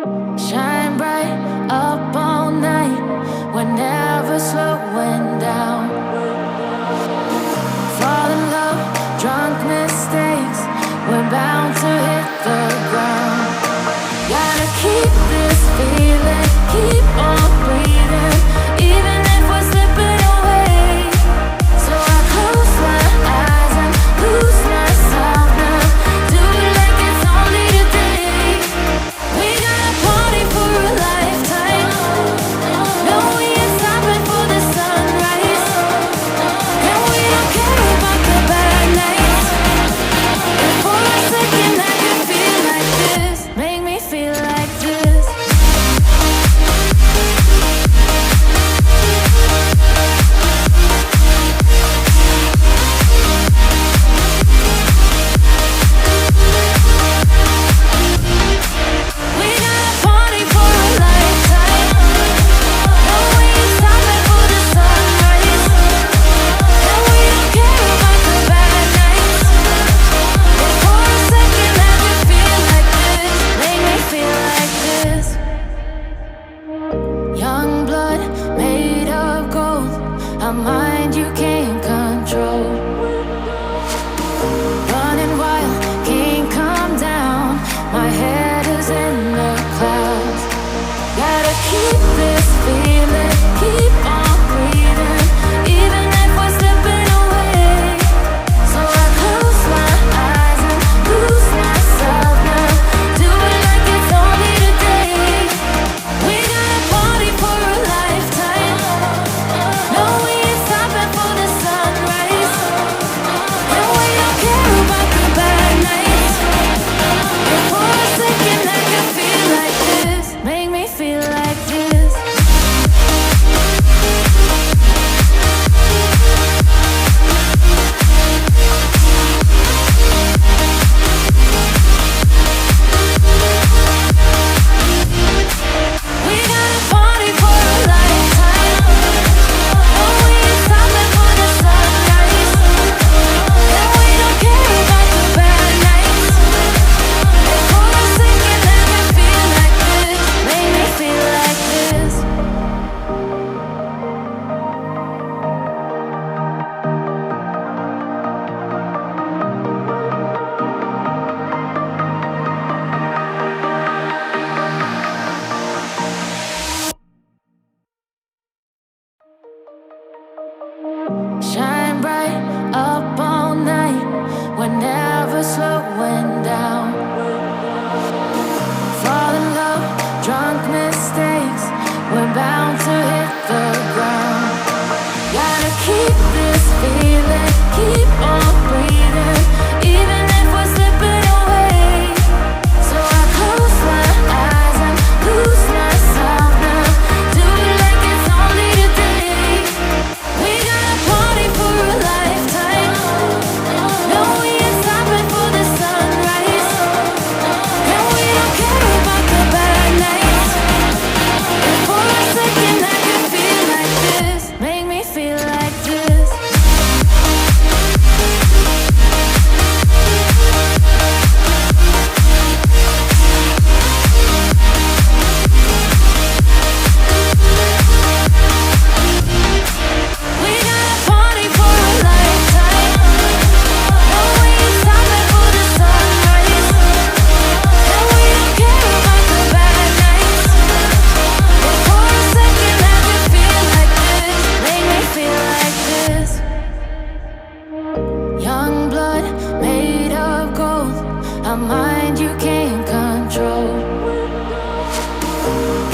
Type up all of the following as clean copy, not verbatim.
Shine bright up all night, we're never slowing down. Fall in love, drunk mistakes, we're bound to hit the ground. Gotta keep this feeling, keep on breathing, even if we're slipping away. So I close my eyes and lose myself now. Do it like it's only today. We got a party for a lifetime. No, we ain't stopping for the sunrise. And we don't care about the bad nights. And for a second I can feel like this. Make me feel like this. We got a party for a lifetime. No, we ain't stopping for the sunrise. And we don't care about the bad nights. And for a second I can feel like this. Make me feel like this. Young blood made of gold, a mind you can't control. Running wild, can't come down. My head is in the clouds. Gotta keep this feeling, keep on breathing, even if we're slipping away. So I close my eyes and lose myself now. Do it like it's only today. We got a party for a lifetime. No, we ain't stopping for the sunrise. And we don't care about the bad nights. And for a second I can feel like this. Make me feel like this. We got a party for a lifetime. No, we ain't stopping for the sunrise. And we don't care about the bad nights. And for a second I can feel like this. Make me feel like this. Shine bright up all night, we're never slowing down. Fall in love, drunk mistakes, we're bound to hit the ground. Gotta keep this feeling, keep on breathing, even if we're slipping away. So I close my eyes and lose myself now. Do it like it's only today. We got a party for a lifetime. No, we ain't stopping for the sunrise. And we don't care about the bad nights. And for a second I can feel like this. Make me feel like this. We got a party for a lifetime. No, we ain't stopping for the sunrise. And we don't care about the bad nights. And for a second I can feel like this. Make me feel like this. Young blood made of gold, a mind you can't control.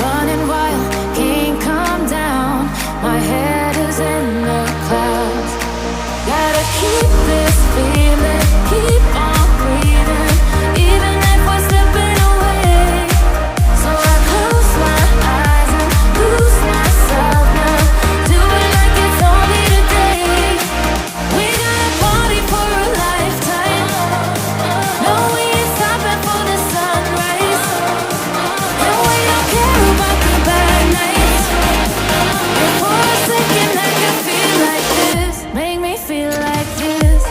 Running wild, can't come down. My head is in the clouds. Gotta keep this feeling, keep on breathing, even if we're slipping away. So I close my eyes and lose myself now. Do it like it's only today. We got a party for a lifetime. No, we ain't stopping for the sunrise. And we don't care about the bad nights. And for a second I can feel like this. Make me feel like this.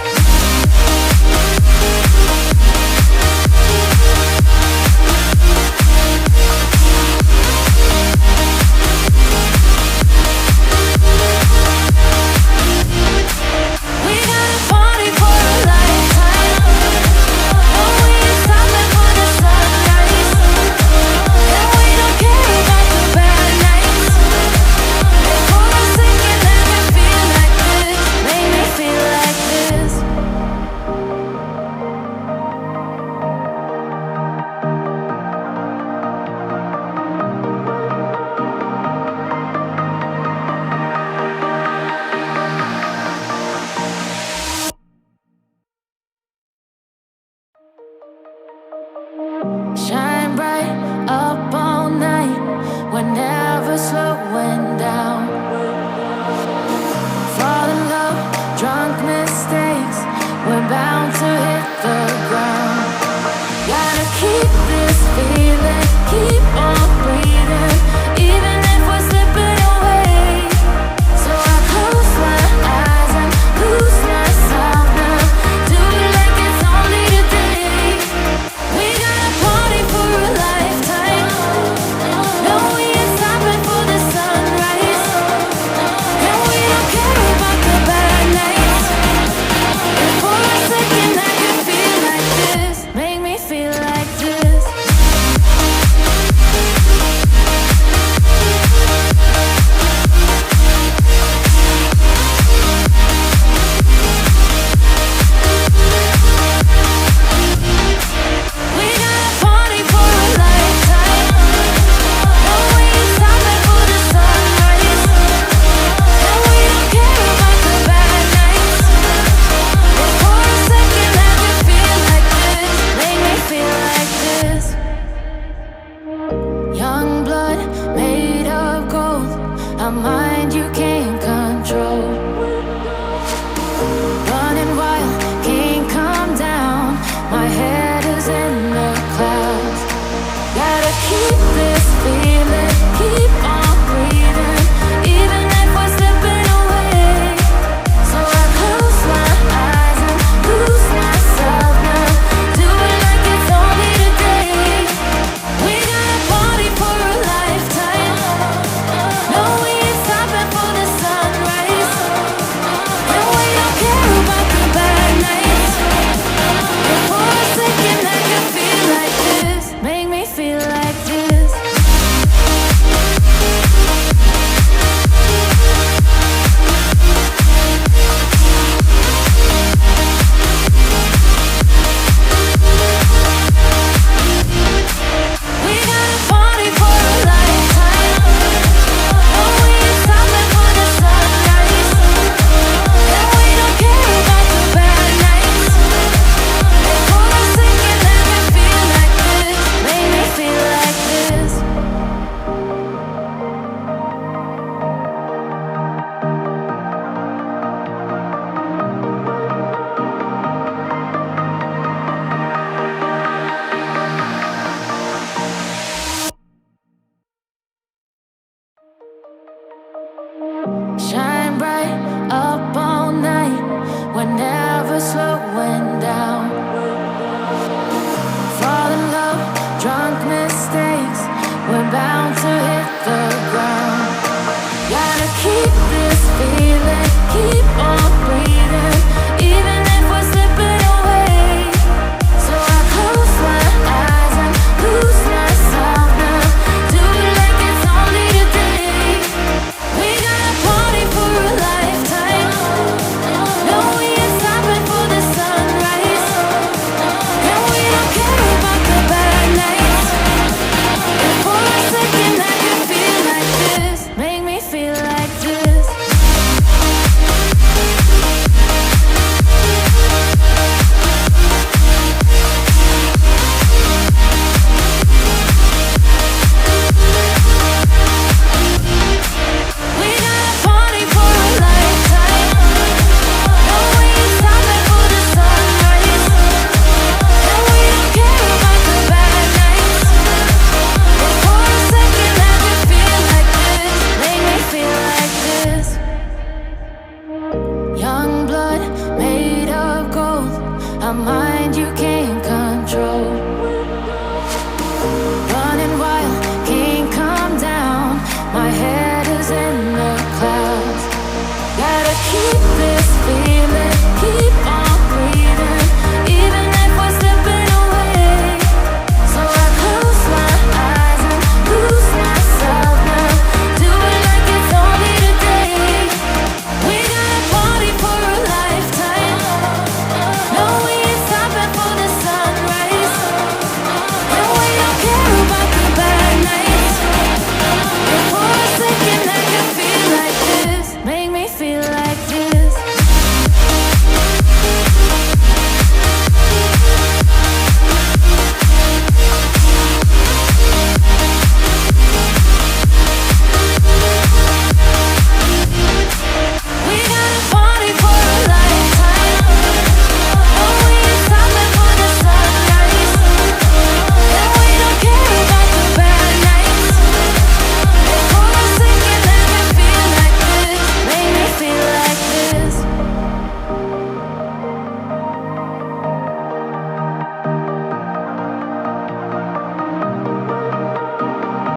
never slowing down. Fall in love, drunk mistakes, we're bound to hit the ground. Gotta keep this feeling, keep on breathing, even if we're slipping away. So I close my eyes and lose myself now. Do it like it's only today. We got a party for a lifetime. No, we ain't stopping for the sunrise. And we don't care about the bad nights. And for a second I can feel like this. Make me feel like this. We got a party for a lifetime. No, we ain't stopping for the sunrise. And we don't care about the bad nights. But for a second I can feel like this. Make me feel like this. Young blood made of gold. I might